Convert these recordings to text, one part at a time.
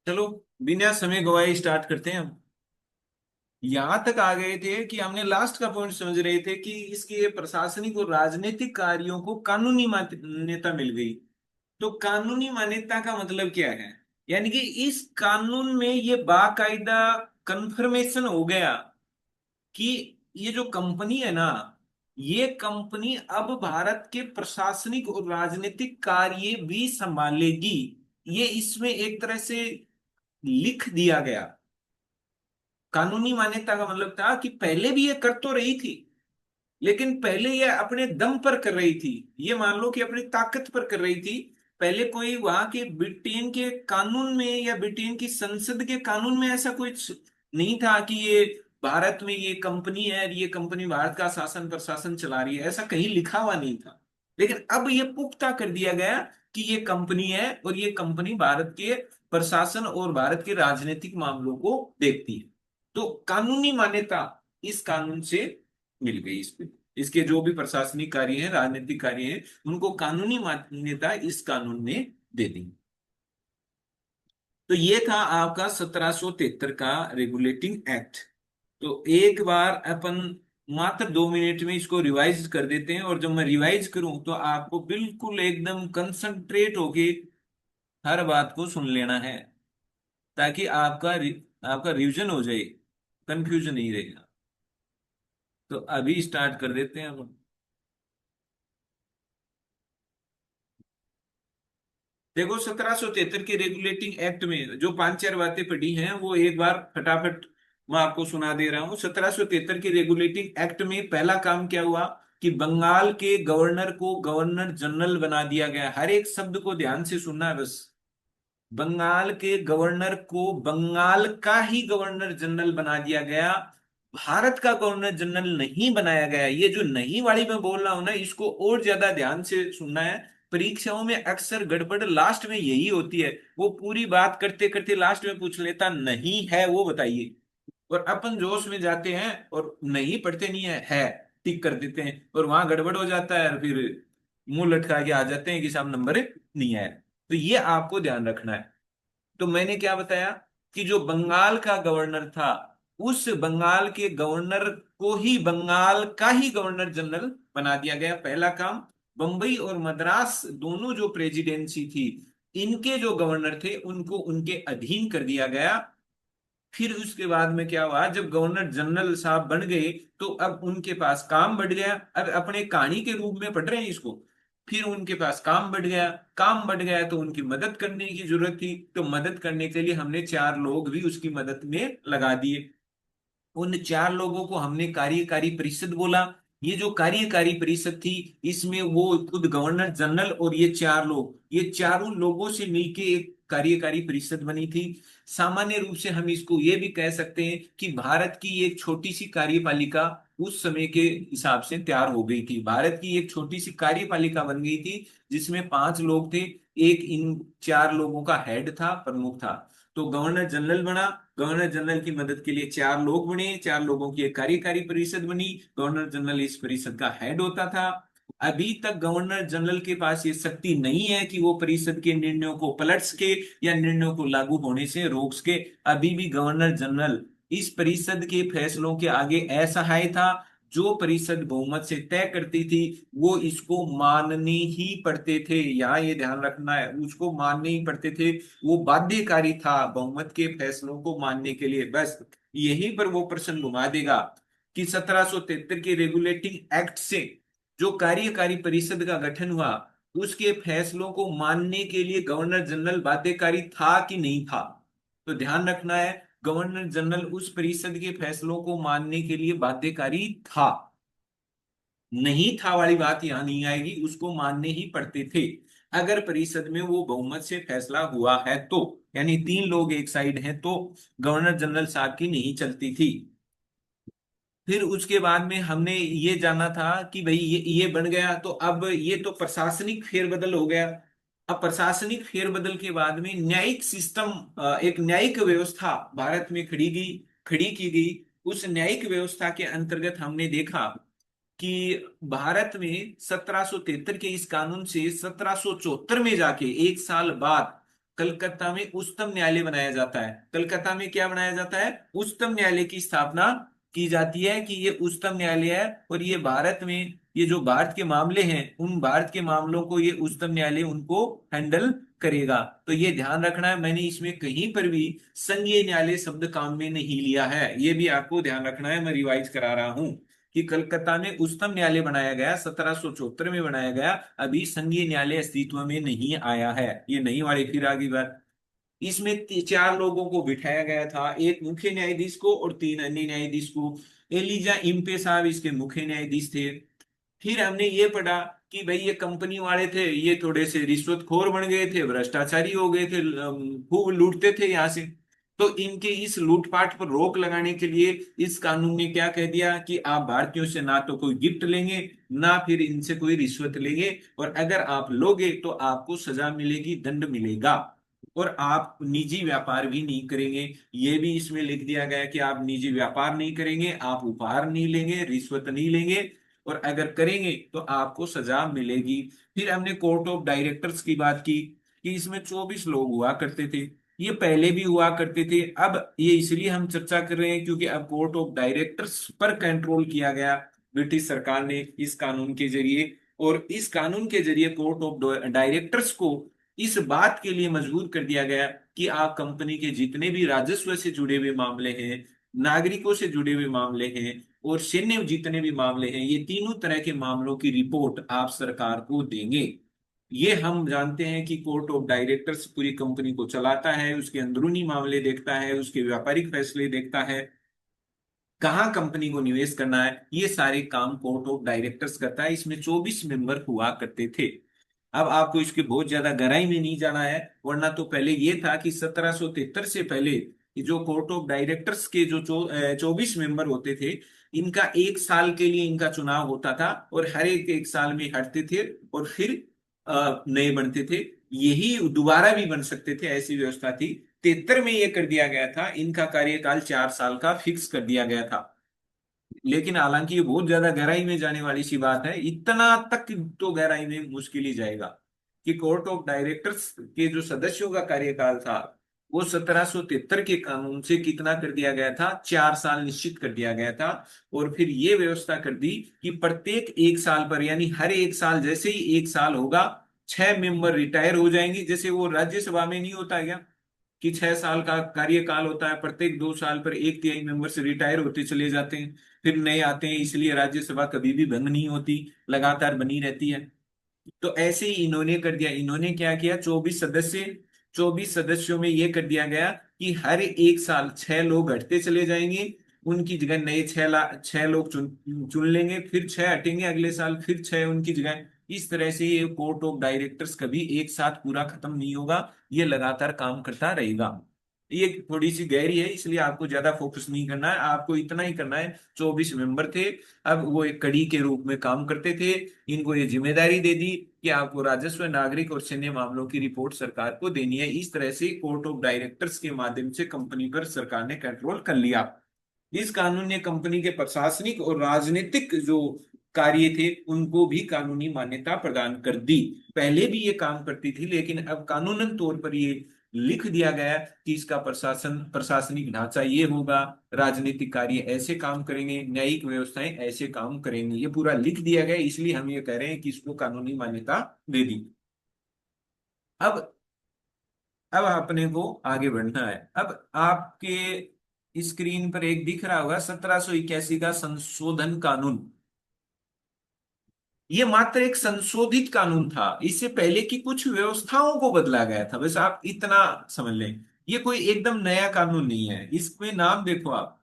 चलो, बिना समय गवाए स्टार्ट करते हैं हम। यहां तक आ गए थे कि हमने लास्ट का पॉइंट समझ रहे थे कि इसके प्रशासनिक और राजनीतिक कार्यों को कानूनी मान्यता मिल गई। तो कानूनी मान्यता का मतलब क्या है? यानी कि इस कानून में ये बाकायदा कंफर्मेशन हो गया कि ये जो कंपनी है ना, ये कंपनी अब भारत के प्रशासनिक और राजनीतिक कार्य भी संभालेगी। ये इसमें एक तरह से लिख दिया गया। कानूनी मान्यता का मतलब था कि पहले भी ये कर तो रही थी, लेकिन पहले ये अपने दम पर कर रही थी। ये मान लो कि अपनी ताकत पर कर रही थी। पहले कोई वहां के ब्रिटेन के कानून में या ब्रिटेन की संसद के कानून में ऐसा कुछ नहीं था कि ये भारत में ये कंपनी है, ये कंपनी भारत का शासन प्रशासन चला रही है, ऐसा कहीं लिखा हुआ नहीं था। लेकिन अब ये पुख्ता कर दिया गया कि ये कंपनी है और ये कंपनी भारत के प्रशासन और भारत के राजनीतिक मामलों को देखती है। तो कानूनी मान्यता इस कानून से मिल गई इसको। इसके जो भी प्रशासनिक कार्य हैं, राजनीतिक कार्य हैं, उनको कानूनी मान्यता इस कानून ने दे दी। तो ये था आपका 1773 का रेगुलेटिंग एक्ट। तो एक बार अपन मात्र 2 मिनट में इसको रिवाइज कर देते हैं, और जब मैं रिवाइज करूं तो आपको बिल्कुल एकदम कंसंट्रेट होके हर बात को सुन लेना है, ताकि आपका रिवीजन हो जाए, कंफ्यूजन नहीं रहेगा। तो अभी स्टार्ट कर देते हैं हम। देखो, 1773 के रेगुलेटिंग एक्ट में जो पांच चार बातें पढ़ी हैं वो एक बार फटाफट मैं आपको सुना दे रहा हूँ। 1773 के रेगुलेटिंग एक्ट में पहला काम क्या हुआ कि बंगाल के गवर्नर को गवर्नर जनरल बना दिया गया। हर एक शब्द को ध्यान से सुनना है बस। बंगाल के गवर्नर को बंगाल का ही गवर्नर जनरल बना दिया गया, भारत का गवर्नर जनरल नहीं बनाया गया। ये जो नहीं वाली मैं बोल रहा हूं ना, इसको और ज्यादा ध्यान से सुनना है। परीक्षाओं में अक्सर गड़बड़ लास्ट में यही होती है। वो पूरी बात करते करते लास्ट में पूछ लेता, नहीं है वो बताइए। और अपन जोश में जाते हैं और नहीं पढ़ते, नहीं है टिक कर देते हैं, और वहां गड़बड़ हो जाता है और फिर मुंह लटका के आ जाते हैं कि साहब नंबर नहीं आया। तो ये आपको ध्यान रखना है। तो मैंने क्या बताया कि जो बंगाल का गवर्नर था, उस बंगाल के गवर्नर को ही बंगाल का ही गवर्नर जनरल बना दिया गया, पहला काम। बंबई और मद्रास दोनों जो प्रेसिडेंसी थी, इनके जो गवर्नर थे उनको उनके अधीन कर दिया गया। फिर उसके बाद में क्या हुआ, जब गवर्नर जनरल साहब बन गए तो अब उनके पास काम बढ़ गया। अब अपने कहानी के रूप में पढ़ रहे हैं इसको। फिर उनके पास काम बढ़ गया। काम बढ़ गया तो उनकी मदद करने की जरूरत थी, तो मदद करने के लिए हमने चार लोग भी उसकी मदद में लगा दिए। उन चार लोगों को हमने कार्यकारी परिषद बोला। ये जो कार्यकारी परिषद थी, इसमें वो खुद गवर्नर जनरल और ये चार लोग, ये चारों लोगों से मिलके एक कार्यकारी परिषद बनी थी। सामान्य रूप से हम इसको ये भी कह सकते हैं कि भारत की एक छोटी सी कार्यपालिका उस समय के हिसाब से तैयार हो गई थी। भारत की एक छोटी सी कार्यपालिका बन गई थी, जिसमें पांच लोग थे। एक इन चार लोगों का हेड था, प्रमुख था। तो गवर्नर जनरल बना। गवर्नर जनरल की मदद के लिए चार लोग बने, चार लोगों की एक कार्यकारी परिषद बनी। गवर्नर जनरल इस परिषद का हेड होता था। अभी तक गवर्नर जनरल के पास ये शक्ति नहीं है कि वो परिषद के निर्णयों को पलट सके या निर्णयों को लागू होने से रोक सके। अभी भी गवर्नर जनरल इस परिषद के फैसलों के आगे असहाय था। जो परिषद बहुमत से तय करती थी, वो इसको मानने ही पड़ते थे। यहाँ ये ध्यान रखना है, उसको मानने ही पड़ते थे। वो बाध्यकारी था बहुमत के फैसलों को मानने के लिए। बस यहीं पर वो प्रश्न घुमा देगा कि 1773 के रेगुलेटिंग एक्ट से जो कार्यकारी परिषद का गठन हुआ, उसके फैसलों को मानने के लिए गवर्नर जनरल बाध्यकारी था कि नहीं था। तो ध्यान रखना है, गवर्नर जनरल उस परिषद के फैसलों को मानने के लिए बाध्यकारी था। नहीं था वाली बात यहां नहीं आएगी, उसको मानने ही पड़ते थे। अगर परिषद में वो बहुमत से फैसला हुआ है तो, यानी तीन लोग एक साइड हैं, तो गवर्नर जनरल साहब की नहीं चलती थी। फिर उसके बाद में हमने ये जाना था कि भाई ये बन गया, तो अब ये तो प्रशासनिक फेरबदल हो गया। अब प्रशासनिक फेरबदल के बाद में न्यायिक सिस्टम, एक न्यायिक व्यवस्था भारत में खड़ी की गई। उस न्यायिक व्यवस्था के अंतर्गत हमने देखा कि भारत में 1773 के इस कानून से 1774 में जाके एक साल बाद कलकत्ता में उच्चतम न्यायालय बनाया जाता है। कलकत्ता में क्या बनाया जाता है? उच्चतम न्यायालय की स्थापना की जाती है कि ये उच्चतम न्यायालय है, और ये भारत में, ये जो भारत के मामले हैं उन भारत के मामलों को ये उच्चतम न्यायालय उनको हैंडल करेगा। तो ये ध्यान रखना है, मैंने इसमें कहीं पर भी संघीय न्यायालय शब्द काम में नहीं लिया है, ये भी आपको ध्यान रखना है। मैं रिवाइज करा रहा हूं कि कलकत्ता में उच्चतम न्यायालय बनाया गया, 1774 में बनाया गया, अभी संघीय न्यायालय अस्तित्व में नहीं आया है। ये नहीं वाली फिर आगे बात। इसमें चार लोगों को बिठाया गया था, एक मुख्य न्यायाधीश को और तीन अन्य न्यायाधीश को। एलिजा इम्पे साहब इसके मुख्य न्यायाधीश थे। फिर हमने ये पढ़ा कि भाई ये कंपनी वाले थे, ये थोड़े से रिश्वतखोर बन गए थे, भ्रष्टाचारी हो गए थे, खूब लूटते थे यहाँ से। तो इनके इस लूटपाट पर रोक लगाने के लिए इस कानून ने क्या कह दिया कि आप भारतीयों से ना तो कोई गिफ्ट लेंगे, ना फिर इनसे कोई रिश्वत लेंगे, और अगर आप लोगे तो आपको सजा मिलेगी, दंड मिलेगा, और आप निजी व्यापार भी नहीं करेंगे। ये भी इसमें लिख दिया गया कि आप निजी व्यापार नहीं करेंगे, आप उपहार नहीं लेंगे, रिश्वत नहीं लेंगे, और अगर करेंगे तो आपको सजा मिलेगी। फिर हमने कोर्ट ऑफ डायरेक्टर्स की बात की कि इसमें 24 लोग हुआ करते थे। ये पहले भी हुआ करते थे, अब ये इसलिए हम चर्चा कर रहे हैं क्योंकि अब कोर्ट ऑफ डायरेक्टर्स पर कंट्रोल किया गया ब्रिटिश सरकार ने इस कानून के जरिए। और इस कानून के जरिए कोर्ट ऑफ डायरेक्टर्स को इस बात के लिए मजबूर कर दिया गया कि आप कंपनी के जितने भी राजस्व से जुड़े हुए मामले हैं, नागरिकों से जुड़े हुए मामले हैं, और सैन्य जितने भी मामले हैं, ये तीनों तरह के मामलों की रिपोर्ट आप सरकार को देंगे। ये हम जानते हैं कि कोर्ट ऑफ डायरेक्टर्स पूरी कंपनी को चलाता है, उसके अंदरूनी मामले देखता है, उसके व्यापारिक फैसले देखता है, कहाँ कंपनी को निवेश करना है, ये सारे काम कोर्ट ऑफ डायरेक्टर्स करता है। इसमें 24 मेंबर हुआ करते थे। अब आपको इसके बहुत ज्यादा गहराई में नहीं जाना है, वरना तो पहले ये था कि 1773 से पहले ये जो कोर्ट ऑफ डायरेक्टर्स के जो 24 मेंबर होते थे, इनका एक साल के लिए इनका चुनाव होता था, और हर एक एक साल में हटते थे, और फिर नए बनते थे। यही दोबारा भी बन सकते थे, ऐसी व्यवस्था थी। 73 में ये कर दिया गया था, इनका कार्यकाल 4 साल का फिक्स कर दिया गया था। लेकिन हालांकि ये बहुत ज्यादा गहराई में जाने वाली सी बात है, इतना तक तो गहराई में मुश्किल ही जाएगा कि कोर्ट ऑफ डायरेक्टर्स के जो सदस्यों का कार्यकाल था वो 1773 के कानून से कितना कर दिया गया था, 4 साल निश्चित कर दिया गया था। और फिर ये व्यवस्था कर दी कि प्रत्येक एक साल पर, यानी हर एक साल, जैसे ही एक साल होगा 6 मेंबर रिटायर हो जाएंगे। जैसे वो राज्यसभा में नहीं होता क्या कि 6 साल का कार्यकाल होता है, प्रत्येक 2 साल पर एक तिहाई मेंबर से रिटायर होते चले जाते हैं, फिर नए आते हैं, इसलिए राज्यसभा कभी भी भंग नहीं होती, लगातार बनी रहती है। तो ऐसे ही इन्होंने कर दिया। इन्होंने क्या किया, 24 सदस्यों में ये कर दिया गया कि हर एक साल 6 लोग हटते चले जाएंगे, उनकी जगह नए 6 लोग चुन चुन लेंगे, फिर 6 हटेंगे अगले साल, फिर 6 उनकी जगह। इस तरह से ये कोर्ट ऑफ डायरेक्टर्स कभी एक साथ पूरा खत्म नहीं होगा, ये लगातार काम करता रहेगा। ये थोड़ी सी गहरी है, इसलिए आपको ज्यादा फोकस नहीं करना है, आपको इतना ही करना है। 24 मेंबर थे, अब वो एक कड़ी के रूप में काम करते थे। इनको ये जिम्मेदारी दे दी कि आपको राजस्व, नागरिक और सैन्य मामलों की रिपोर्ट सरकार को देनी है। इस तरह से कोर्ट ऑफ डायरेक्टर्स के माध्यम से कंपनी पर सरकार ने कंट्रोल कर लिया। इस कानून ने कंपनी के प्रशासनिक और राजनीतिक जो कार्य थे उनको भी कानूनी मान्यता प्रदान कर दी। पहले भी ये काम करती थी, लेकिन अब कानूनन तौर पर ये लिख दिया गया कि इसका प्रशासनिक ढांचा ये होगा, राजनीतिक कार्य ऐसे काम करेंगे, न्यायिक व्यवस्थाएं ऐसे काम करेंगी, ये पूरा लिख दिया गया। इसलिए हम ये कह रहे हैं कि इसको कानूनी मान्यता दे दी। अब अब अपने को आगे बढ़ना है। अब आपके स्क्रीन पर एक दिख रहा होगा 1781 का संशोधन कानून। ये मात्र एक संशोधित कानून था, इससे पहले की कुछ व्यवस्थाओं को बदला गया था, बस आप इतना समझ लें। ये कोई एकदम नया कानून नहीं है, इसमें नाम देखो आप,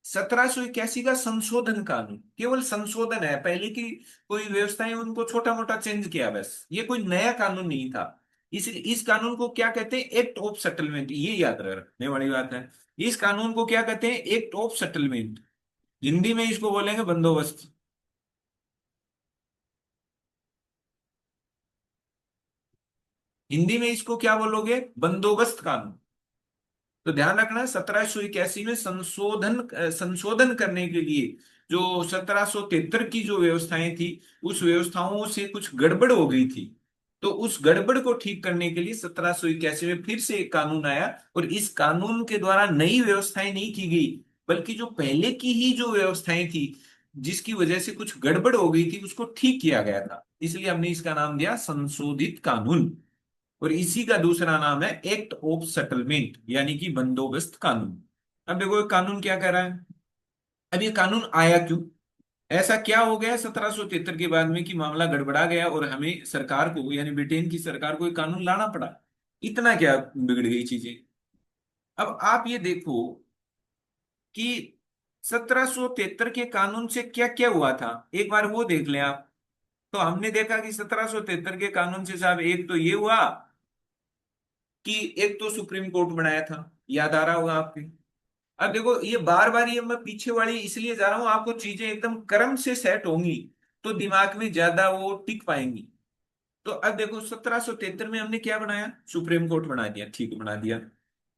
1781 का संशोधन कानून, केवल संशोधन है, पहले की कोई व्यवस्थाएं उनको छोटा मोटा चेंज किया बस, ये कोई नया कानून नहीं था। इस कानून को क्या कहते हैं, एक्ट ऑफ सेटलमेंट, ये याद रखने वाली बात है। इस कानून को क्या कहते हैं, एक्ट ऑफ सेटलमेंट। हिंदी में इसको बोलेंगे बंदोबस्त। हिंदी में इसको क्या बोलोगे, बंदोबस्त कानून। तो ध्यान रखना, 1781 में संशोधन संशोधन करने के लिए जो 1773 की जो व्यवस्थाएं थी, उस व्यवस्थाओं से कुछ गड़बड़ हो गई थी। तो उस गड़बड़ को ठीक करने के लिए 1781 में फिर से एक कानून आया, और इस कानून के द्वारा नई व्यवस्थाएं नहीं की गई, बल्कि जो पहले की ही जो व्यवस्थाएं थी, जिसकी वजह से कुछ गड़बड़ हो गई थी, उसको ठीक किया गया था। इसलिए हमने इसका नाम दिया संशोधित कानून। और इसी का दूसरा नाम है एक्ट ऑफ सेटलमेंट, यानी कि बंदोबस्त कानून। अब देखो ये कानून क्या कह रहा है। अब ये कानून आया क्यों, ऐसा क्या हो गया 1773 के बाद में कि मामला गड़बड़ा गया और हमें सरकार को, यानी ब्रिटेन की सरकार को एक कानून लाना पड़ा। इतना क्या बिगड़ गई चीजें। अब आप ये देखो कि 1773 के कानून से क्या क्या हुआ था, एक बार वो देख लें आप। तो हमने देखा कि 1773 के कानून से साहब एक तो ये हुआ कि एक तो सुप्रीम कोर्ट बनाया था, याद आ रहा होगा आपके। अब देखो ये बार बार ये मैं पीछे वाली इसलिए जा रहा हूं, आपको चीजें एकदम क्रम से सेट होंगी तो दिमाग में ज्यादा वो टिक पाएंगी। तो अब देखो 1773 में हमने क्या बनाया, सुप्रीम कोर्ट बना दिया, ठीक बना दिया।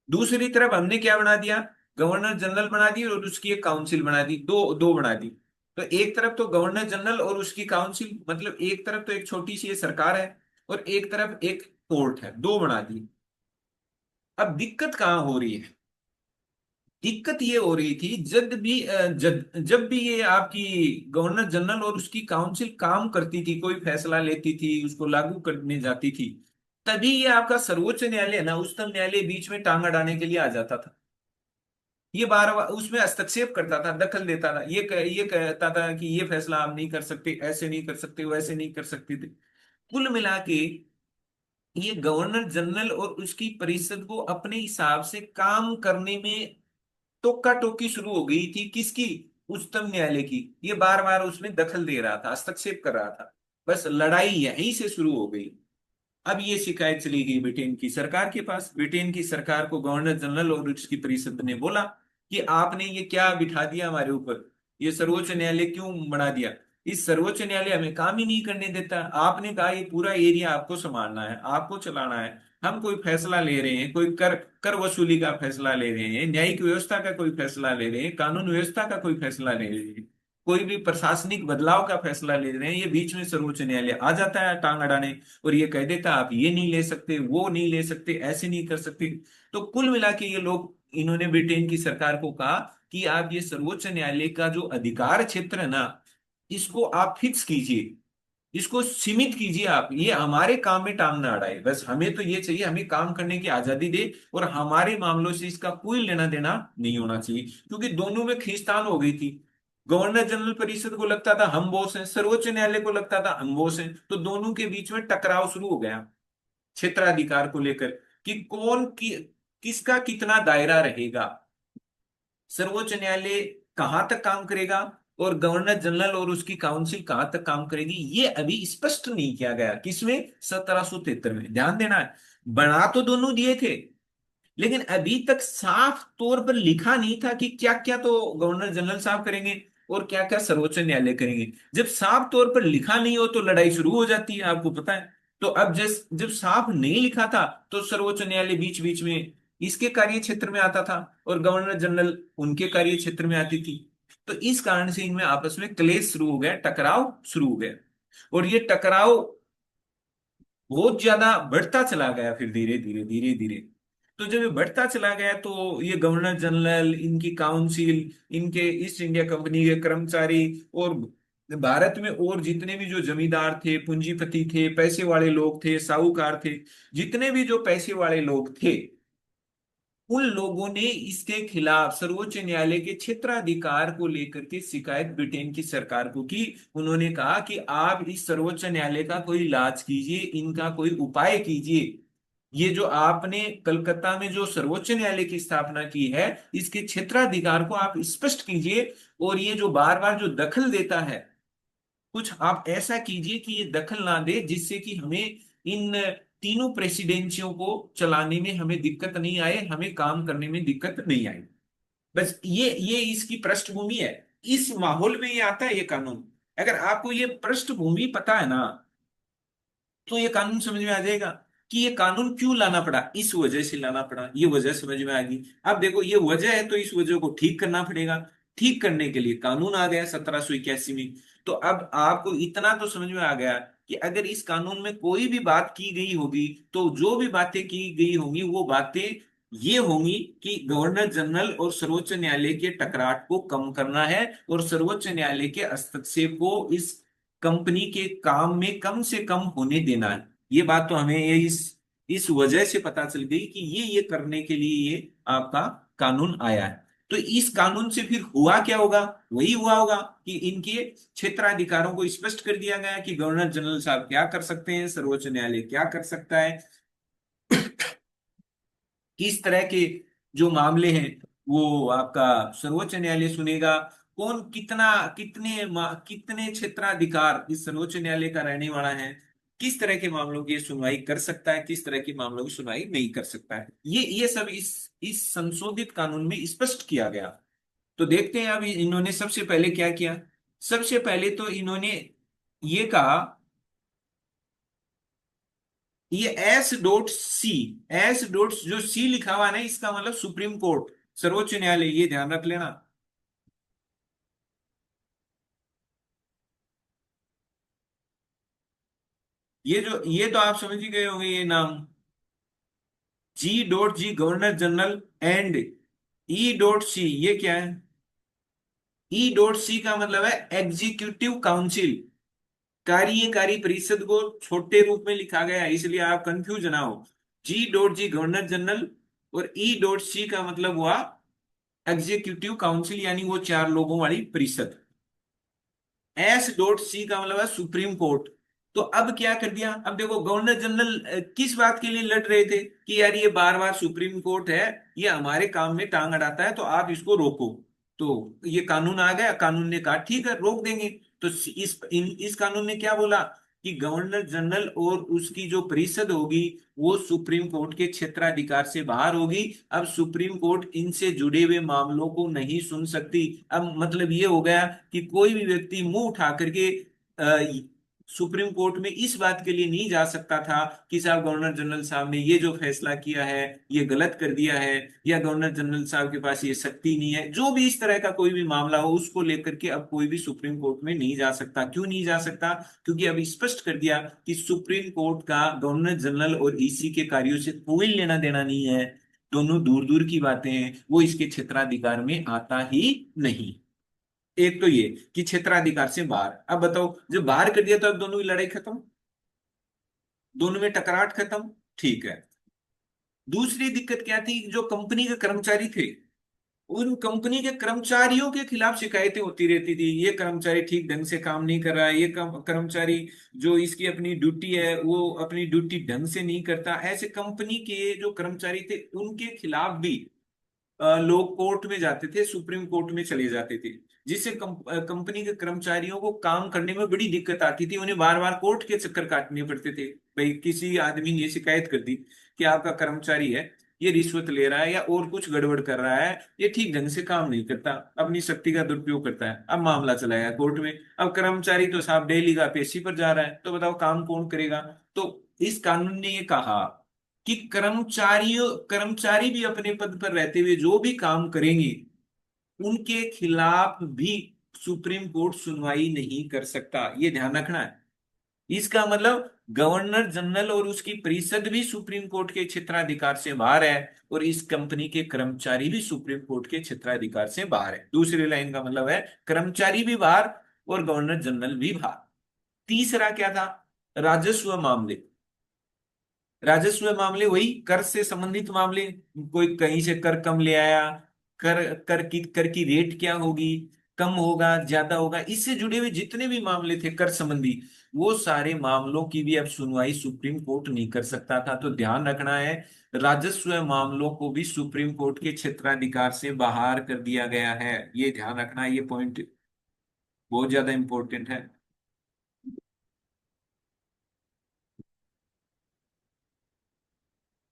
दूसरी तरफ हमने क्या बना दिया, गवर्नर जनरल बना दी और उसकी एक काउंसिल बना दी, दो दो बना दी। तो एक तरफ तो गवर्नर जनरल और उसकी काउंसिल, मतलब एक तरफ तो एक छोटी सी ये सरकार है, और एक तरफ एक कोर्ट है, दो बना दी। अब दिक्कत कहाँ हो रही है, दिक्कत ये हो रही थी जब भी ये आपकी गवर्नर जनरल और उसकी काउंसिल काम करती थी, कोई फैसला लेती थी, उसको लागू करने जाती थी, तभी ये आपका सर्वोच्च न्यायालय ना, उच्चतम न्यायालय बीच में टांग अड़ाने के लिए आ जाता था। ये बार बार उसमें हस्तक्षेप करता था, दखल देता था, ये कहता था कि ये फैसला आप नहीं कर सकते, ऐसे नहीं कर सकते, वैसे नहीं कर सकते थे। कुल मिला के ये गवर्नर जनरल और उसकी परिषद को अपने हिसाब से काम करने में टोका टोकी शुरू हो गई थी, किसकी, उच्चतम न्यायालय की। ये बार बार उसमें दखल दे रहा था, हस्तक्षेप कर रहा था, बस लड़ाई यहीं से शुरू हो गई। अब ये शिकायत चली गई ब्रिटेन की सरकार के पास। ब्रिटेन की सरकार को गवर्नर जनरल और उसकी परिषद ने बोला कि आपने ये क्या बिठा दिया हमारे ऊपर, ये सर्वोच्च न्यायालय क्यों बना दिया, इस सर्वोच्च न्यायालय हमें काम ही नहीं करने देता। आपने कहा ये पूरा एरिया आपको संभालना है, आपको चलाना है। हम कोई फैसला ले रहे हैं, कोई कर कर वसूली का फैसला ले रहे हैं, न्यायिक व्यवस्था का कोई फैसला ले रहे हैं, कानून व्यवस्था का कोई फैसला ले रहे हैं, कोई भी प्रशासनिक बदलाव का फैसला ले रहे हैं, ये बीच में सर्वोच्च न्यायालय आ जाता है टांग अड़ाने, और ये कह देता आप ये नहीं ले सकते, वो नहीं ले सकते, ऐसे नहीं कर सकते। तो कुल मिला के ये लोग, इन्होंने ब्रिटेन की सरकार को कहा कि आप ये सर्वोच्च न्यायालय का जो अधिकार क्षेत्र है ना, इसको आप फिक्स कीजिए, इसको सीमित कीजिए, आप ये हमारे काम में टांग ना अड़ाए, बस हमें तो ये चाहिए, हमें काम करने की आजादी दे, और हमारे मामलों से इसका कोई लेना देना नहीं होना चाहिए। क्योंकि दोनों में खींचतान हो गई थी, गवर्नर जनरल परिषद को लगता था हम बॉस हैं, सर्वोच्च न्यायालय को लगता था हम बॉस हैं, तो दोनों के बीच में टकराव शुरू हो गया क्षेत्राधिकार को लेकर, कि किसका कितना दायरा रहेगा, सर्वोच्च न्यायालय कहां तक काम करेगा, और गवर्नर जनरल और उसकी काउंसिल कहां तक काम करेगी, ये अभी स्पष्ट नहीं किया गया। किसमें, 1773 में। ध्यान देना है, बना तो दोनों दिए थे, लेकिन अभी तक साफ तौर पर लिखा नहीं था कि क्या क्या तो गवर्नर जनरल साहब करेंगे और क्या क्या सर्वोच्च न्यायालय करेंगे। जब साफ तौर पर लिखा नहीं हो तो लड़ाई शुरू हो जाती है, आपको पता है। तो अब जब साफ नहीं लिखा था, तो सर्वोच्च न्यायालय बीच बीच में इसके कार्य क्षेत्र में आता था, और गवर्नर जनरल उनके कार्य क्षेत्र में आती थी। तो इस कारण से इनमें आपस में क्लेश शुरू हो गया, टकराव शुरू हो गया, और ये टकराव बहुत ज्यादा बढ़ता चला गया, फिर धीरे धीरे धीरे धीरे। तो जब ये बढ़ता चला गया, तो ये गवर्नर जनरल, इनकी काउंसिल, इनके ईस्ट इंडिया कंपनी के कर्मचारी, और भारत में और जितने भी जो जमींदार थे, पूंजीपति थे, पैसे वाले लोग थे, साहूकार थे, जितने भी जो पैसे वाले लोग थे, उन लोगों ने इसके खिलाफ सर्वोच्च न्यायालय के क्षेत्राधिकार को लेकर के शिकायत ब्रिटेन की सरकार को की। उन्होंने कहा कि आप इस सर्वोच्च न्यायालय का कोई इलाज कीजिए, इनका कोई उपाय कीजिए। ये जो आपने कलकत्ता में जो सर्वोच्च न्यायालय की स्थापना की है, इसके क्षेत्राधिकार को आप स्पष्ट कीजिए, और ये जो बार बार जो दखल देता है, कुछ आप ऐसा कीजिए कि ये दखल ना दे, जिससे कि हमें इन तीनों प्रेसिडेंसियों को चलाने में हमें दिक्कत नहीं आए, हमें काम करने में दिक्कत नहीं आए। बस ये इसकी पृष्ठभूमि है। इस माहौल में ये आता है ये कानून। अगर आपको ये पृष्ठभूमि पता है ना, तो ये कानून समझ में आ जाएगा कि ये कानून क्यों लाना पड़ा, इस वजह से लाना पड़ा, ये वजह समझ में आ गई। अब देखो ये वजह है, तो इस वजह को ठीक करना पड़ेगा। ठीक करने के लिए कानून आ गया 1781 में। तो अब आपको इतना तो समझ में आ गया कि अगर इस कानून में कोई भी बात की गई होगी, तो जो भी बातें की गई होंगी वो बातें ये होंगी कि गवर्नर जनरल और सर्वोच्च न्यायालय के टकराट को कम करना है, और सर्वोच्च न्यायालय के हस्तक्षेप को इस कंपनी के काम में कम से कम होने देना है। ये बात तो हमें इस वजह से पता चल गई कि ये करने के लिए ये आपका कानून आया है। तो इस कानून से फिर हुआ क्या होगा? वही हुआ होगा कि इनके क्षेत्राधिकारों को स्पष्ट कर दिया गया कि गवर्नर जनरल साहब क्या कर सकते हैं, सर्वोच्च न्यायालय क्या कर सकता है, किस तरह के जो मामले हैं वो आपका सर्वोच्च न्यायालय सुनेगा, कौन कितना कितने क्षेत्राधिकार इस सर्वोच्च न्यायालय का रहने वाला है, किस तरह के मामलों की सुनवाई कर सकता है, किस तरह के मामलों की सुनवाई नहीं कर सकता है, ये सब इस संशोधित कानून में स्पष्ट किया गया। तो देखते हैं अब इन्होंने सबसे पहले क्या किया। सबसे पहले तो इन्होंने ये कहा, ये एस डॉट जो सी लिखा हुआ है ना, इसका मतलब सुप्रीम कोर्ट, सर्वोच्च न्यायालय, ये ध्यान रख लेना। ये तो आप समझ ही गए होंगे ये नाम। जी गवर्नर जनरल, एंड ई.सी ये क्या है? ई.सी का मतलब है एग्जीक्यूटिव काउंसिल, कार्यकारी परिषद को छोटे रूप में लिखा गया है, इसलिए आप कंफ्यूज ना हो। जी गवर्नर जनरल, और ई.सी का मतलब हुआ एग्जीक्यूटिव काउंसिल, यानी वो चार लोगों वाली परिषद। एस.सी का मतलब है सुप्रीम कोर्ट। तो अब क्या कर दिया, अब देखो गवर्नर जनरल किस बात के लिए लड़ रहे थे कि यार ये बार बार सुप्रीम कोर्ट है, ये हमारे काम में टांग अड़ाता है, तो आप इसको रोको। तो ये कानून आ गया, कानून ने कहा ठीक है रोक देंगे। तो इस कानून ने क्या बोला कि गवर्नर जनरल और उसकी जो परिषद होगी वो सुप्रीम कोर्ट के क्षेत्राधिकार से बाहर होगी। अब सुप्रीम कोर्ट इनसे जुड़े हुए मामलों को नहीं सुन सकती। अब मतलब ये हो गया कि कोई भी व्यक्ति मुंह उठा करके सुप्रीम कोर्ट में इस बात के लिए नहीं जा सकता था कि साहब गवर्नर जनरल साहब ने ये जो फैसला किया है ये गलत कर दिया है, या गवर्नर जनरल साहब के पास ये शक्ति नहीं है, जो भी इस तरह का कोई भी मामला हो उसको लेकर के अब कोई भी सुप्रीम कोर्ट में नहीं जा सकता। क्यों नहीं जा सकता? क्योंकि अब स्पष्ट कर दिया कि सुप्रीम कोर्ट का गवर्नर जनरल और ईसी के कार्यों से कोई लेना देना नहीं है, दोनों दूर दूर की बातें हैं, वो इसके क्षेत्राधिकार में आता ही नहीं। एक तो ये कि क्षेत्राधिकार से बाहर। अब बताओ जब बाहर कर दिया तो अब दोनों की लड़ाई खत्म, दोनों में टकराट खत्म। ठीक है। दूसरी दिक्कत क्या थी, जो कंपनी के कर्मचारी थे, उन कंपनी के कर्मचारियों के खिलाफ शिकायतें होती रहती थी, ये कर्मचारी ठीक ढंग से काम नहीं कर रहा है, ये कर्मचारी जो इसकी अपनी ड्यूटी है वो अपनी ड्यूटी ढंग से नहीं करता। ऐसे कंपनी के जो कर्मचारी थे उनके खिलाफ भी लोग कोर्ट में जाते थे, सुप्रीम कोर्ट में चले जाते थे, जिससे कंपनी के कर्मचारियों को काम करने में बड़ी दिक्कत आती थी, उन्हें बार बार कोर्ट के चक्कर काटने पड़ते थे। भाई किसी आदमी ने शिकायत कर दी कि आपका कर्मचारी है, ये रिश्वत ले रहा है या और कुछ गड़बड़ कर रहा है, ये ठीक ढंग से काम नहीं करता, अपनी शक्ति का दुरुपयोग करता है। अब मामला चला गया कोर्ट में। अब कर्मचारी तो साहब डेली का पेशी पर जा रहा है, तो बताओ काम कौन करेगा? तो इस कानून ने ये कहा कि कर्मचारी भी अपने पद पर रहते हुए जो भी काम करेंगे उनके खिलाफ भी सुप्रीम कोर्ट सुनवाई नहीं कर सकता, ये ध्यान रखना है। इसका मतलब गवर्नर जनरल और उसकी परिषद भी सुप्रीम कोर्ट के क्षेत्राधिकार से बाहर है, और इस कंपनी के कर्मचारी भी सुप्रीम कोर्ट के क्षेत्राधिकार से बाहर है। दूसरी लाइन का मतलब है कर्मचारी भी बाहर और गवर्नर जनरल भी बाहर। तीसरा क्या था? राजस्व मामले। राजस्व मामले वही कर से संबंधित मामले, कोई कहीं से कर कम ले आया, कर की रेट क्या होगी, कम होगा ज्यादा होगा, इससे जुड़े हुए जितने भी मामले थे कर संबंधी, वो सारे मामलों की भी अब सुनवाई सुप्रीम कोर्ट नहीं कर सकता था। तो ध्यान रखना है, राजस्व मामलों को भी सुप्रीम कोर्ट के क्षेत्राधिकार से बाहर कर दिया गया है। ये ध्यान रखना है, ये पॉइंट बहुत ज्यादा इंपॉर्टेंट है।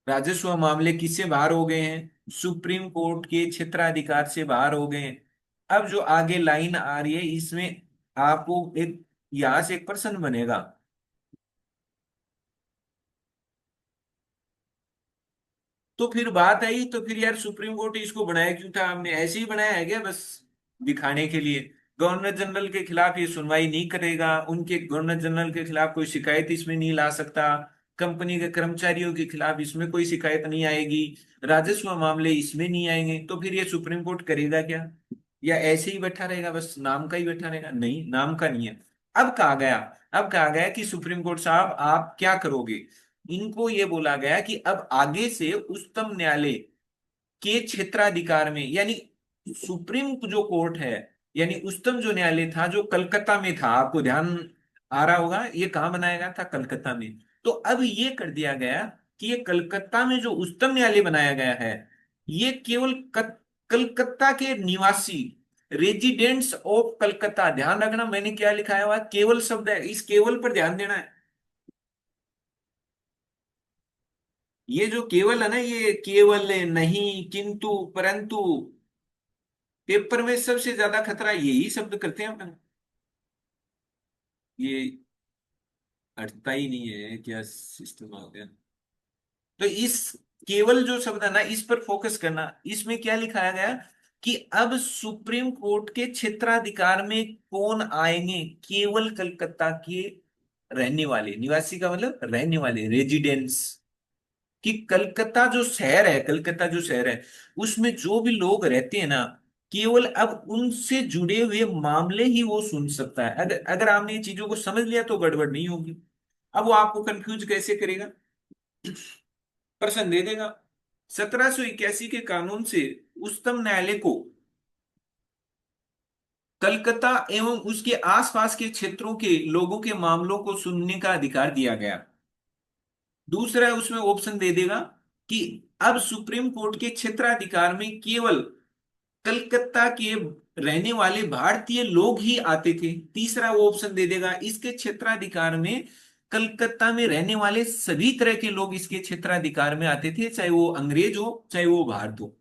राजस्व मामले किससे बाहर हो गए हैं? सुप्रीम कोर्ट के क्षेत्राधिकार से बाहर हो गए हैं। अब जो आगे लाइन आ रही है इसमें आपको एक यहां से एक प्रश्न बनेगा। तो फिर बात आई, तो फिर यार सुप्रीम कोर्ट इसको बनाया क्यों था? हमने ऐसे ही बनाया है क्या बस? दिखाने के लिए। गवर्नर जनरल के खिलाफ ये सुनवाई नहीं करेगा, उनके गवर्नर जनरल के खिलाफ कोई शिकायत इसमें नहीं ला सकता, कंपनी के कर्मचारियों के खिलाफ इसमें कोई शिकायत नहीं आएगी, राजस्व मामले इसमें नहीं आएंगे, तो फिर ये सुप्रीम कोर्ट करेगा क्या? या ऐसे ही बैठा रहेगा, बस नाम का ही बैठा रहेगा? नहीं, नाम का नहीं है। अब कहा गया, अब कहा गया कि सुप्रीम कोर्ट साहब आप क्या करोगे? इनको ये बोला गया कि अब आगे से उच्चतम न्यायालय के क्षेत्राधिकार में, यानी सुप्रीम जो कोर्ट है, यानी उच्चतम जो न्यायालय था जो कलकत्ता में था, आपको ध्यान आ रहा होगा ये कहाँ बनाया गया था? कलकत्ता में। तो अब ये कर दिया गया कि ये कलकत्ता में जो उच्चतम न्यायालय बनाया गया है, ये केवल कलकत्ता के निवासी, रेजिडेंट्स ऑफ कलकत्ता, ध्यान रखना मैंने क्या लिखा हुआ है, केवल शब्द है, इस केवल पर ध्यान देना है। ये जो केवल है ना, ये केवल नहीं, किंतु, परंतु, पेपर में सबसे ज्यादा खतरा यही शब्द करते हैं अपन। ये अटता ही नहीं है, क्या सिस्टम आ गया? तो इस केवल जो शब्द है ना, इस पर फोकस करना। इसमें क्या लिखाया गया कि अब सुप्रीम कोर्ट के क्षेत्राधिकार में कौन आएंगे? केवल कलकत्ता के रहने वाले, निवासी का मतलब रहने वाले, रेजिडेंट्स। कि कलकत्ता जो शहर है, कलकत्ता जो शहर है, उसमें जो भी लोग रहते हैं ना, केवल अब उनसे जुड़े हुए मामले ही वो सुन सकता है। अगर अगर आपने ये चीजों को समझ लिया तो गड़बड़ नहीं होगी। अब वो आपको कंफ्यूज कैसे करेगा? प्रश्न दे देगा। 1781 के कानून से उच्चतम न्यायालय को कलकत्ता एवं उसके आसपास के क्षेत्रों के लोगों के मामलों को सुनने का अधिकार दिया गया। दूसरा है, उसमें ऑप्शन दे देगा कि अब सुप्रीम कोर्ट के क्षेत्राधिकार में केवल कलकत्ता के रहने वाले भारतीय लोग ही आते थे। तीसरा वो ऑप्शन दे देगा, इसके क्षेत्राधिकार में कलकत्ता में रहने वाले सभी तरह के लोग इसके क्षेत्राधिकार में आते थे, चाहे वो अंग्रेज हो चाहे वो भारत हो।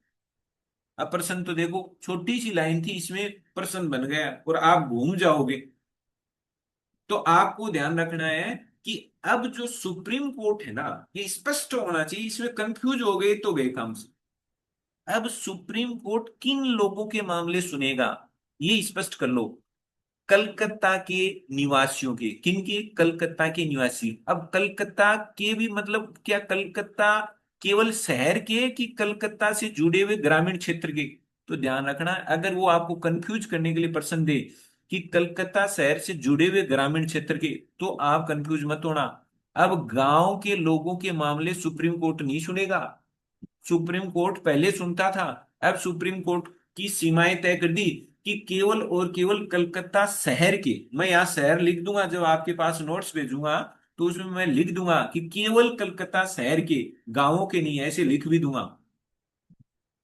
अब प्रश्न तो देखो, छोटी सी लाइन थी, इसमें प्रश्न बन गया और आप घूम जाओगे। तो आपको ध्यान रखना है कि अब जो सुप्रीम कोर्ट है ना, ये स्पष्ट होना चाहिए, इसमें कंफ्यूज हो गए तो गए काम से। अब सुप्रीम कोर्ट किन लोगों के मामले सुनेगा, ये स्पष्ट कर लो। कलकत्ता के निवासियों के, किन के? कलकत्ता के निवासी। अब कलकत्ता के भी मतलब क्या, कलकत्ता केवल शहर के कि कलकत्ता से जुड़े हुए ग्रामीण क्षेत्र के? तो ध्यान रखना, अगर वो आपको कंफ्यूज करने के लिए प्रश्न दे कि कलकत्ता शहर से जुड़े हुए ग्रामीण क्षेत्र के, तो आप कंफ्यूज मत होना। अब गांव के लोगों के मामले सुप्रीम कोर्ट नहीं सुनेगा। सुप्रीम कोर्ट पहले सुनता था, अब सुप्रीम कोर्ट की सीमाएं तय कर दी कि केवल और केवल कलकत्ता शहर के, मैं यहाँ शहर लिख दूंगा, जब आपके पास नोट्स भेजूंगा तो उसमें मैं लिख दूंगा कि केवल कलकत्ता शहर के, गांवों के नहीं, ऐसे लिख भी दूंगा।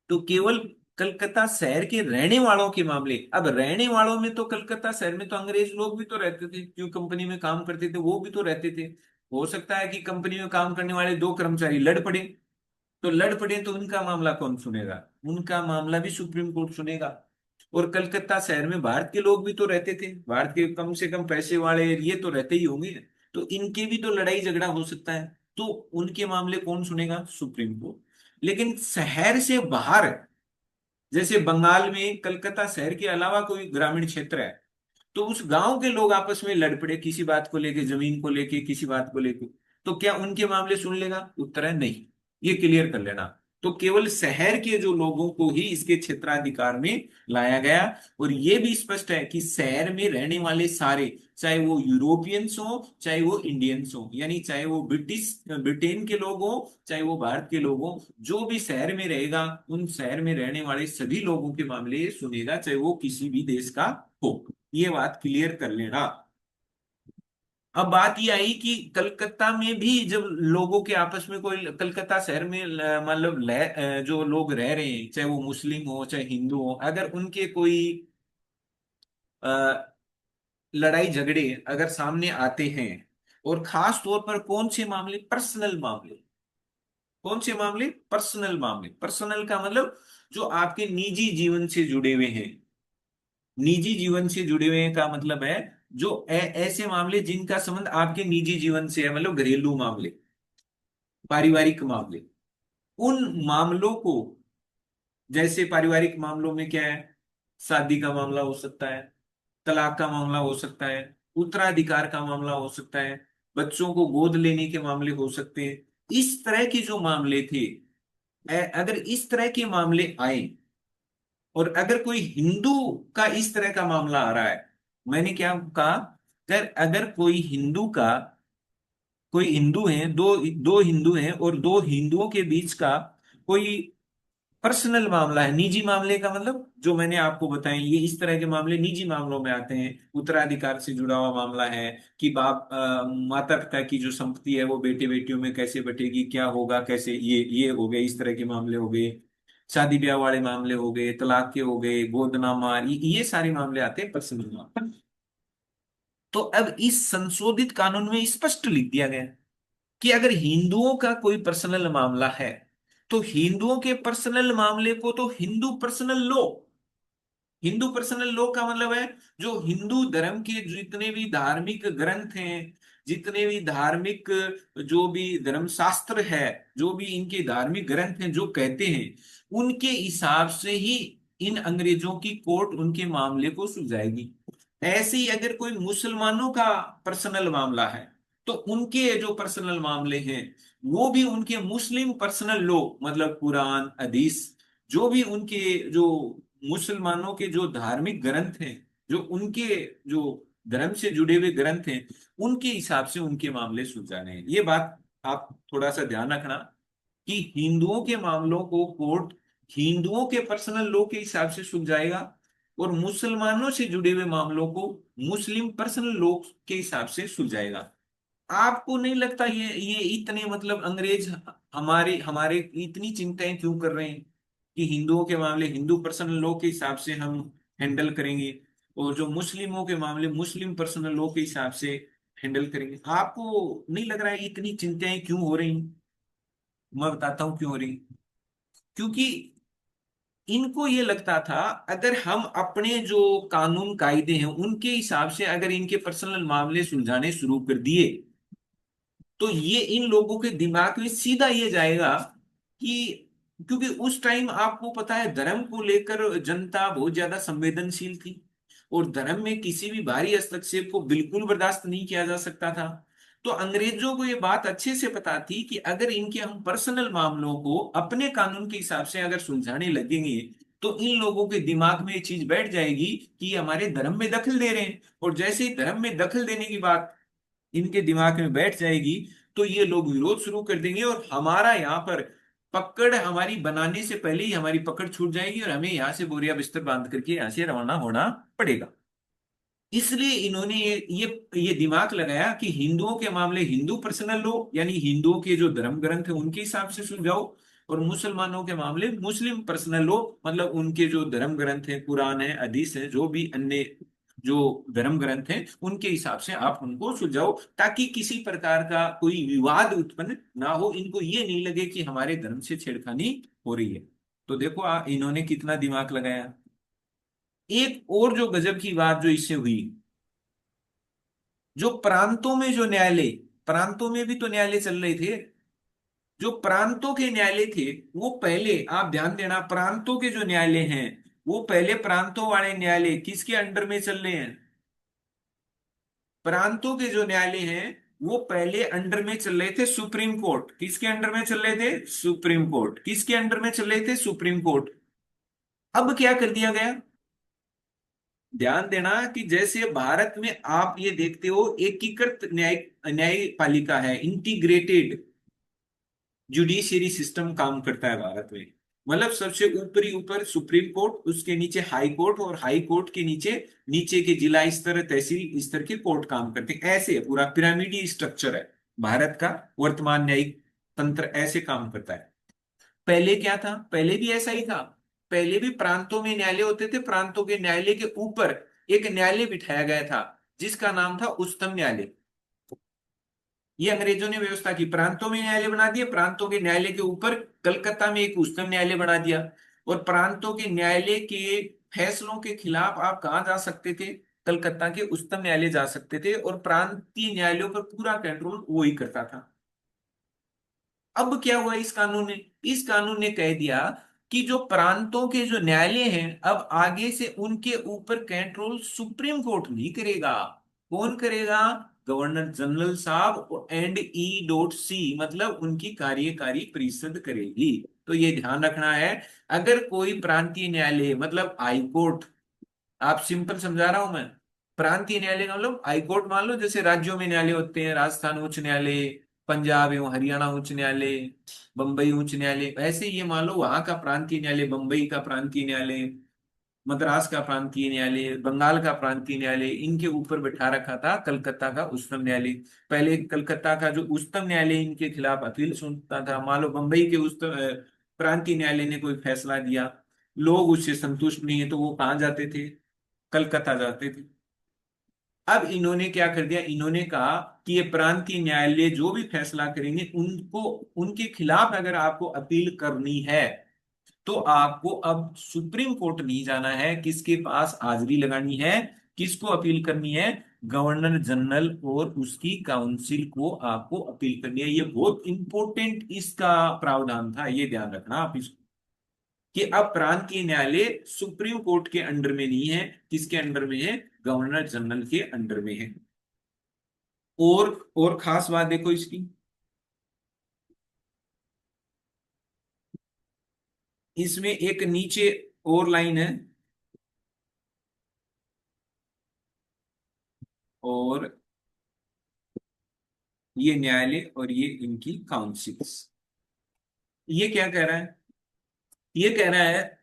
तो केवल कलकत्ता शहर के रहने वालों के मामले। अब रहने वालों में तो कलकत्ता शहर में तो अंग्रेज लोग भी तो रहते थे, जो कंपनी में काम करते थे वो भी तो रहते थे। हो सकता है कि कंपनी में काम करने वाले दो कर्मचारी लड़ पड़े, तो लड़ पड़े तो उनका मामला कौन सुनेगा? उनका मामला भी सुप्रीम कोर्ट सुनेगा। और कलकत्ता शहर में भारत के लोग भी तो रहते थे, भारत के कम से कम पैसे वाले ये तो रहते ही होंगे, तो इनके भी तो लड़ाई झगड़ा हो सकता है, तो उनके मामले कौन सुनेगा? Supreme court. लेकिन शहर से बाहर, जैसे बंगाल में कलकत्ता शहर के अलावा कोई ग्रामीण क्षेत्र है, तो उस गांव के लोग आपस में लड़ पड़े किसी बात को लेके, जमीन को लेके, किसी बात को लेके, तो क्या उनके मामले सुन लेगा? उत्तर है नहीं। ये क्लियर कर लेना। तो केवल शहर के जो लोगों को ही इसके क्षेत्राधिकार में लाया गया। और ये भी स्पष्ट है कि शहर में रहने वाले सारे, चाहे वो यूरोपियंस हो चाहे वो इंडियंस हो, यानी चाहे वो ब्रिटेन के लोग हो चाहे वो भारत के लोग हो, जो भी शहर में रहेगा उन शहर में रहने वाले सभी लोगों के मामले ये सुनेगा, चाहे वो किसी भी देश का हो। ये बात क्लियर कर लेना। अब बात ये आई कि कलकत्ता में भी जब लोगों के आपस में कोई, कलकत्ता शहर में मतलब जो लोग रह रहे हैं, चाहे वो मुस्लिम हो चाहे हिंदू हो, अगर उनके कोई अ, लड़ाई झगड़े अगर सामने आते हैं, और खास तौर पर कौन से मामले? पर्सनल मामले। कौन से मामले? पर्सनल मामले। पर्सनल का मतलब जो आपके निजी जीवन से जुड़े हुए हैं। निजी जीवन से जुड़े हुए का मतलब है जो ऐसे मामले जिनका संबंध आपके निजी जीवन से है, मतलब घरेलू मामले, पारिवारिक मामले, उन मामलों को, जैसे पारिवारिक मामलों में क्या है, शादी का मामला हो सकता है, तलाक का मामला हो सकता है, उत्तराधिकार का मामला हो सकता है, बच्चों को गोद लेने के मामले हो सकते हैं। इस तरह के जो मामले थे, अगर इस तरह के मामले आए, और अगर कोई हिंदू का इस तरह का मामला आ रहा है, मैंने क्या कहा, अगर अगर कोई हिंदू है, दो दो हिंदू हैं और दो हिंदुओं के बीच का कोई पर्सनल मामला है, निजी मामले का मतलब जो मैंने आपको बताया, ये इस तरह के मामले निजी मामलों में आते हैं। उत्तराधिकार से जुड़ा हुआ मामला है कि माता पिता की जो संपत्ति है वो बेटे बेटियों में कैसे बटेगी, क्या होगा, कैसे, ये हो गए, इस तरह के मामले हो गए। शादी ब्याह वाले मामले हो गए, तलाक के हो गए, गोदनामा, ये सारे मामले आते हैं पर्सनल मामले। तो अब इस संशोधित कानून में स्पष्ट लिख दिया गया कि अगर हिंदुओं का कोई पर्सनल मामला है, तो हिंदुओं के पर्सनल मामले को तो हिंदू पर्सनल लॉ का मतलब है, जो हिंदू धर्म के जितने भी धार्मिक ग्रंथ हैं, जितने भी धार्मिक, जो भी धर्म शास्त्र है, जो भी इनके धार्मिक ग्रंथ हैं जो कहते हैं, उनके हिसाब से ही इन अंग्रेजों की कोर्ट उनके मामले को सुलझाएगी। ऐसे ही अगर कोई मुसलमानों का पर्सनल मामला है, तो उनके जो पर्सनल मामले हैं वो भी उनके मुस्लिम पर्सनल लॉ, मतलब कुरान हदीस, जो भी उनके जो मुसलमानों के जो धार्मिक ग्रंथ हैं, जो उनके जो धर्म से जुड़े हुए ग्रंथ हैं, उनके हिसाब से उनके मामले सुलझाने हैं। ये बात आप थोड़ा सा ध्यान रखना कि हिंदुओं के मामलों को कोर्ट हिंदुओं के पर्सनल लॉ के हिसाब से सुलझाएगा, और मुसलमानों से जुड़े हुए मामलों को मुस्लिम पर्सनल लॉ के हिसाब से सुलझाएगा। आपको नहीं लगता ये इतने मतलब अंग्रेज हमारे हमारे इतनी चिंताएं क्यों कर रहे हैं कि हिंदुओं के मामले हिंदू पर्सनल लॉ के हिसाब से हम हैंडल करेंगे, और जो मुस्लिमों के मामले मुस्लिम पर्सनल लॉ के हिसाब से हैंडल करेंगे? आपको नहीं लग रहा है इतनी चिंताएं क्यों हो रही? मैं बताता हूँ क्यों हो रही। क्योंकि इनको ये लगता था, अगर हम अपने जो कानून कायदे हैं उनके हिसाब से अगर इनके पर्सनल मामले सुलझाने शुरू कर दिए, तो ये इन लोगों के दिमाग में सीधा ये जाएगा कि, क्योंकि उस टाइम आपको पता है धर्म को लेकर जनता बहुत ज्यादा संवेदनशील थी, और धर्म में किसी भी भारी हस्तक्षेप को बिल्कुल बर्दाश्त नहीं किया जा सकता था। तो अंग्रेजों को ये बात अच्छे से पता थी कि अगर इनके हम पर्सनल मामलों को अपने कानून के हिसाब से अगर सुलझाने लगेंगे, तो इन लोगों के दिमाग में ये चीज बैठ जाएगी कि ये हमारे धर्म में दखल दे रहे हैं, और जैसे ही धर्म में दखल देने की बात इनके दिमाग में बैठ जाएगी, तो ये लोग विरोध शुरू कर देंगे, और हमारा यहाँ पर पकड़ हमारी बनाने से पहले ही हमारी पकड़ छूट जाएगी, और हमें यहाँ से बोरिया बिस्तर बांध करके यहाँ से रवाना होना पड़ेगा। इसलिए इन्होंने ये दिमाग लगाया कि हिंदुओं के मामले हिंदू पर्सनल लो, यानी हिंदुओं के जो धर्म ग्रंथ है उनके हिसाब से सुलझाओ, और मुसलमानों के मामले मुस्लिम पर्सनल लो, मतलब उनके जो धर्म ग्रंथ है, कुरान है, हदीस है, जो भी अन्य जो धर्म ग्रंथ हैं उनके हिसाब से आप उनको सुलझाओ, ताकि किसी प्रकार का कोई विवाद उत्पन्न ना हो, इनको ये नहीं लगे कि हमारे धर्म से छेड़खानी हो रही है। तो देखो इन्होंने कितना दिमाग लगाया। एक और जो गजब की बात जो इससे हुई, जो प्रांतों में जो न्यायालय, प्रांतों में भी तो न्यायालय चल रहे थे, जो प्रांतों के न्यायालय थे, वो पहले आप ध्यान देना, प्रांतों के जो न्यायालय हैं, वो पहले प्रांतों वाले न्यायालय किसके अंडर में चल रहे हैं? प्रांतों के जो न्यायालय हैं वो पहले अंडर में चल रहे थे सुप्रीम कोर्ट। किसके अंडर में चल रहे थे? Supreme court. किसके अंडर में चल रहे थे? Supreme court. अब क्या कर दिया गया? ध्यान देना कि जैसे भारत में आप ये देखते हो एकीकृत न्यायपालिका है, इंटीग्रेटेड जुडिशियरी सिस्टम काम करता है भारत में। मतलब सबसे ऊपरी ऊपर सुप्रीम कोर्ट, उसके नीचे हाई कोर्ट, और हाई कोर्ट के नीचे नीचे के जिला स्तर तहसील स्तर के कोर्ट काम करते हैं। ऐसे पूरा पिरामिडी स्ट्रक्चर है भारत का, वर्तमान न्यायिक तंत्र ऐसे काम करता है। पहले क्या था? पहले भी ऐसा ही था। पहले भी प्रांतों में न्यायालय होते थे, प्रांतों के न्यायालय के ऊपर एक न्यायालय बिठाया गया था जिसका नाम था उच्चतम न्यायालय। ये अंग्रेजों ने व्यवस्था की, प्रांतों में न्यायालय बना दिए, प्रांतों के न्यायालय के ऊपर कलकत्ता में एक उच्चतम न्यायालय बना दिया। और प्रांतों के न्यायालय के फैसलों के खिलाफ आप कहाँ जा सकते थे? कलकत्ता के उच्चतम न्यायालय जा सकते थे, और प्रांतीय न्यायालयों पर पूरा कंट्रोल वो ही करता था। अब क्या हुआ इस कानून ने? इस कानून ने कह दिया कि जो प्रांतों के जो न्यायालय हैं अब आगे से उनके ऊपर कंट्रोल सुप्रीम कोर्ट नहीं करेगा। कौन करेगा? गवर्नर जनरल साहब एंड E.C, मतलब उनकी कार्यकारी परिषद करेगी। तो ये ध्यान रखना है। अगर कोई प्रांतीय न्यायालय मतलब हाई कोर्ट, आप सिंपल समझा रहा हूं मैं, प्रांतीय न्यायालय का मतलब हाई कोर्ट मान लो जैसे राज्यों में न्यायालय होते हैं, राजस्थान उच्च न्यायालय, पंजाब एवं हरियाणा उच्च न्यायालय, बंबई उच्च न्यायालय, ऐसे ये मान लो वहां का प्रांतीय न्यायालय, बंबई का प्रांतीय न्यायालय, मद्रास का प्रांतीय न्यायालय, बंगाल का प्रांतीय न्यायालय, इनके ऊपर बैठा रखा था कलकत्ता का उच्चतम न्यायालय। पहले कलकत्ता का जो उच्चतम न्यायालय इनके खिलाफ अपील सुनता था। मान लो बंबई के उच्चतम प्रांतीय न्यायालय ने कोई फैसला दिया, लोग उससे संतुष्ट नहीं है, तो वो कहाँ जाते थे? कलकत्ता जाते थे। अब इन्होंने क्या कर दिया, इन्होंने कहा कि ये प्रांतीय न्यायालय जो भी फैसला करेंगे उनको, उनके खिलाफ अगर आपको अपील करनी है तो आपको अब सुप्रीम कोर्ट नहीं जाना है, किसके पास हाजिरी लगानी है, किसको अपील करनी है? गवर्नर जनरल और उसकी काउंसिल को आपको अपील करनी है। ये बहुत इंपॉर्टेंट इसका प्रावधान था, ये ध्यान रखना आप इसको, कि अब प्रांतीय न्यायालय सुप्रीम कोर्ट के अंडर में नहीं है, किसके अंडर में है? गवर्नर जनरल के अंडर में है। और खास बात देखो इसकी, इसमें एक नीचे और लाइन है, और ये न्यायालय और ये इनकी काउंसिल्स। ये क्या कह रहा है? ये कह रहा है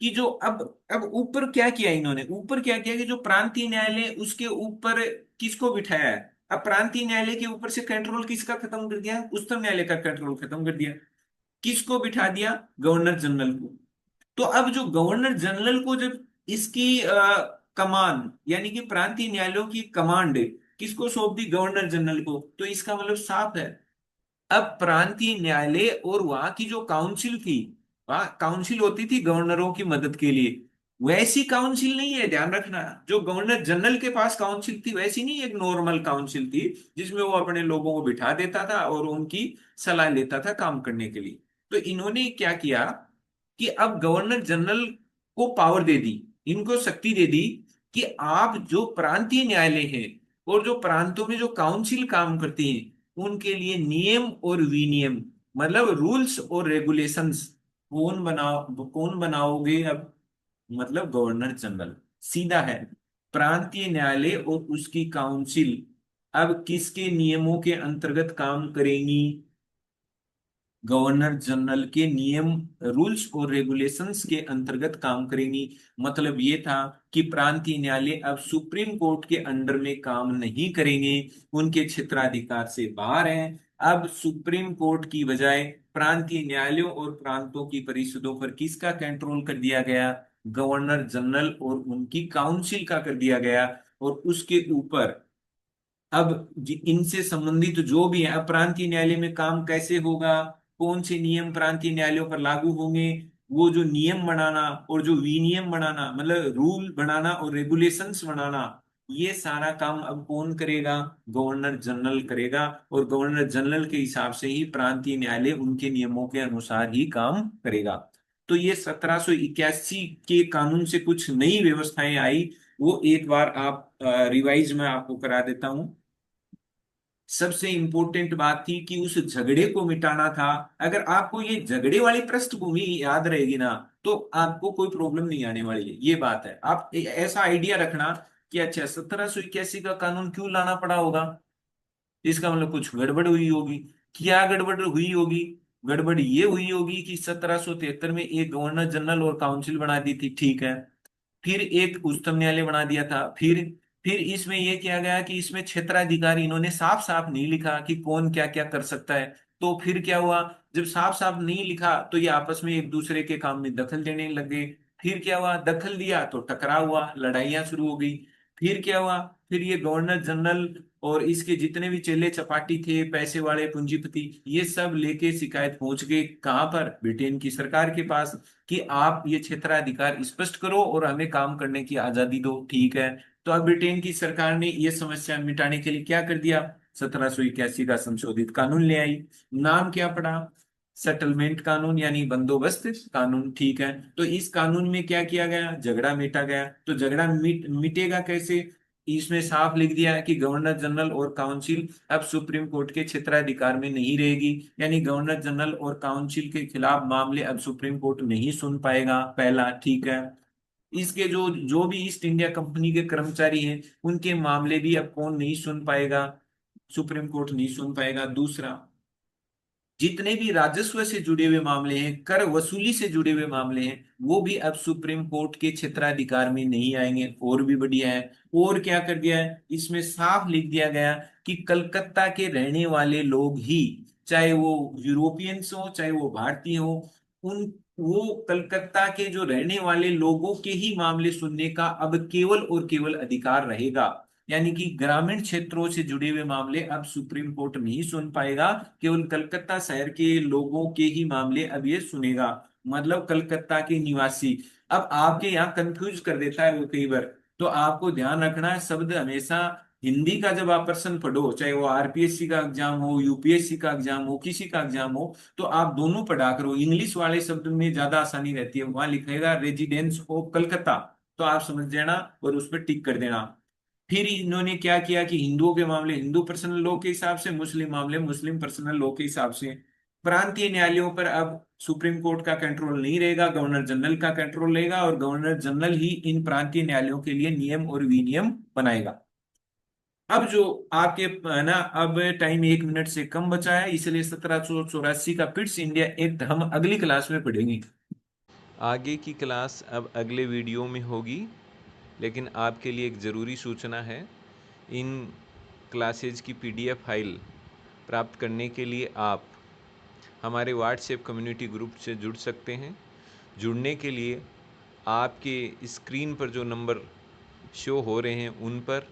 कि जो अब ऊपर क्या किया इन्होंने, ऊपर क्या किया कि जो प्रांतीय न्यायालय उसके ऊपर किसको बिठाया है? अब प्रांतीय न्यायालय के ऊपर से कंट्रोल किसका खत्म कर दिया? उच्चतम न्यायालय का कंट्रोल खत्म कर दिया। किसको बिठा दिया? गवर्नर जनरल को। तो अब जो गवर्नर जनरल को जब इसकी कमान, यानी कि प्रांतीय न्यायालयों की कमांड किसको सौंप दी? गवर्नर जनरल को। तो इसका मतलब साफ है, अब प्रांतीय न्यायालय और वहां की जो काउंसिल थी, वहां काउंसिल होती थी गवर्नरों की मदद के लिए, वैसी काउंसिल नहीं है, ध्यान रखना। जो गवर्नर जनरल के पास काउंसिल थी वैसी नहीं, एक नॉर्मल काउंसिल थी जिसमें वो अपने लोगों को बिठा देता था और उनकी सलाह लेता था काम करने के लिए। तो इन्होंने क्या किया कि अब गवर्नर जनरल को पावर दे दी, इनको शक्ति दे दी कि आप जो प्रांतीय न्यायालय है और जो प्रांतों में जो काउंसिल काम करती है उनके लिए नियम और विनियम, मतलब रूल्स और रेगुलेशंस कौन बनाओगे अब? मतलब गवर्नर जनरल। सीधा है, प्रांतीय न्यायालय और उसकी काउंसिल अब किसके नियमों के अंतर्गत काम करेंगी? गवर्नर जनरल के नियम, रूल्स और रेगुलेशंस के अंतर्गत काम करेंगी। मतलब ये था कि प्रांतीय न्यायालय अब सुप्रीम कोर्ट के अंडर में काम नहीं करेंगे, उनके क्षेत्राधिकार से बाहर हैं। अब सुप्रीम कोर्ट की बजाय प्रांतीय न्यायालयों और प्रांतों की परिषदों पर किसका कंट्रोल कर दिया गया? गवर्नर जनरल और उनकी काउंसिल का कर दिया गया। और उसके ऊपर अब इनसे संबंधित जो भी है, अब प्रांतीय न्यायालय में काम कैसे होगा, कौन से नियम प्रांतीय न्यायालयों पर लागू होंगे, वो जो नियम बनाना और जो विनियम बनाना, मतलब रूल बनाना और रेगुलेशंस बनाना, ये सारा काम अब कौन करेगा? गवर्नर जनरल करेगा। और गवर्नर जनरल के हिसाब से ही प्रांतीय न्यायालय उनके नियमों के अनुसार ही काम करेगा। तो ये 1781 के कानून से कुछ नई व्यवस्थाएं आई, वो एक बार आप रिवाइज में आपको करा देता हूं। सबसे इंपॉर्टेंट बात थी कि उस झगड़े को मिटाना था। अगर आपको ये झगड़े वाली पृष्ठभूमि याद रहेगी ना, तो आपको कोई प्रॉब्लम नहीं आने वाली है। ये बात है, आप ऐसा आइडिया रखना कि अच्छा 1781 का कानून क्यों लाना पड़ा होगा, इसका मतलब कुछ गड़बड़ हुई होगी। क्या गड़बड़ हुई होगी? गड़बड़ ये हुई होगी कि 1773 में एक गवर्नर जनरल और काउंसिल बना दी थी, ठीक है, फिर एक उच्चतम न्यायालय बना दिया था, फिर इसमें यह किया गया कि इसमें क्षेत्राधिकार इन्होंने साफ साफ नहीं लिखा कि कौन क्या क्या कर सकता है। तो फिर क्या हुआ, जब साफ साफ नहीं लिखा तो ये आपस में एक दूसरे के काम में दखल देने लग गए। फिर क्या हुआ, दखल दिया तो टकराव हुआ, लड़ाइयां शुरू हो गई। फिर क्या हुआ, फिर ये गवर्नर जनरल और इसके जितने भी चेले चपाटी थे, पैसे वाले पूंजीपति, ये सब लेके शिकायत पहुंच गए कहां पर? ब्रिटेन की सरकार के पास, कि आप ये क्षेत्राधिकार स्पष्ट करो और हमें काम करने की आजादी दो। ठीक है, तो अब ब्रिटेन की सरकार ने ये समस्या मिटाने के लिए क्या कर दिया? 1781 का संशोधित कानून ले आई। नाम क्या पड़ा? सेटलमेंट कानून यानी बंदोबस्त कानून, ठीक है। तो इस कानून में क्या किया गया, झगड़ा मिटा गया। तो झगड़ा मिटेगा कैसे, इसमें साफ लिख दिया कि गवर्नर जनरल और काउंसिल अब सुप्रीम कोर्ट के क्षेत्राधिकार में नहीं रहेगी, यानी गवर्नर जनरल और काउंसिल के खिलाफ मामले अब सुप्रीम कोर्ट नहीं सुन पाएगा, पहला, ठीक है। इसके जो जो भी ईस्ट इंडिया कंपनी के कर्मचारी हैं उनके मामले भी अब कौन नहीं सुन पाएगा, सुप्रीम कोर्ट नहीं सुन पाएगा। दूसरा, जितने भी राजस्व से जुड़े हुए मामले हैं, कर वसूली से जुड़े हुए मामले हैं, वो भी अब सुप्रीम कोर्ट के क्षेत्राधिकार में नहीं आएंगे, और भी बढ़िया है। और क्या कर दिया है, इसमें साफ लिख दिया गया कि कलकत्ता के रहने वाले लोग ही, चाहे वो यूरोपियंस हो चाहे वो भारतीय हो, उन वो कलकत्ता के जो रहने वाले लोगों के ही मामले सुनने का अब केवल और केवल अधिकार रहेगा। यानी कि ग्रामीण क्षेत्रों से जुड़े हुए मामले अब सुप्रीम कोर्ट नहीं सुन पाएगा, केवल कलकत्ता शहर के लोगों के ही मामले अब ये सुनेगा, मतलब कलकत्ता के निवासी। अब आपके यहाँ कंफ्यूज कर देता है वो कई बार, तो आपको ध्यान रखना है शब्द हमेशा हिंदी का जब आप प्रश्न पढ़ो, चाहे वो आरपीएससी का एग्जाम हो, यूपीएससी का एग्जाम हो, किसी का एग्जाम हो, तो आप दोनों पढ़ा करो। इंग्लिश वाले शब्द में ज्यादा आसानी रहती है, वहां लिखेगा रेजिडेंस ऑफ कलकत्ता, तो आप समझ जाना और उस पर टिक कर देना। फिर इन्होंने क्या किया कि हिंदुओं के मामले हिंदू पर्सनल लॉ के हिसाब से, मुस्लिम मामले मुस्लिम पर्सनल लॉ के हिसाब से। प्रांतीय न्यायालयों पर अब सुप्रीम कोर्ट का कंट्रोल नहीं रहेगा, गवर्नर जनरल का कंट्रोल रहेगा, और गवर्नर जनरल ही इन प्रांतीय न्यायालयों के लिए नियम और विनियम बनाएगा। अब जो आपके है ना, अब टाइम 1 मिनट से कम बचा है, इसलिए 1784 का पिट्स इंडिया एक्ट हम अगली क्लास में पढ़ेंगे। आगे की क्लास अब अगले वीडियो में होगी, लेकिन आपके लिए एक ज़रूरी सूचना है। इन क्लासेज की पीडीएफ फाइल प्राप्त करने के लिए आप हमारे व्हाट्सएप कम्युनिटी ग्रुप से जुड़ सकते हैं। जुड़ने के लिए आपके स्क्रीन पर जो नंबर शो हो रहे हैं उन पर,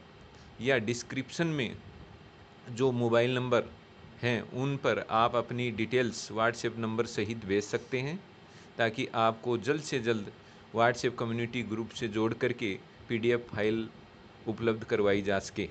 या डिस्क्रिप्शन में जो मोबाइल नंबर हैं उन पर आप अपनी डिटेल्स व्हाट्सएप नंबर सहित भेज सकते हैं, ताकि आपको जल्द से जल्द व्हाट्सएप कम्युनिटी ग्रुप से जोड़ करके पीडीएफ फाइल उपलब्ध करवाई जा सके।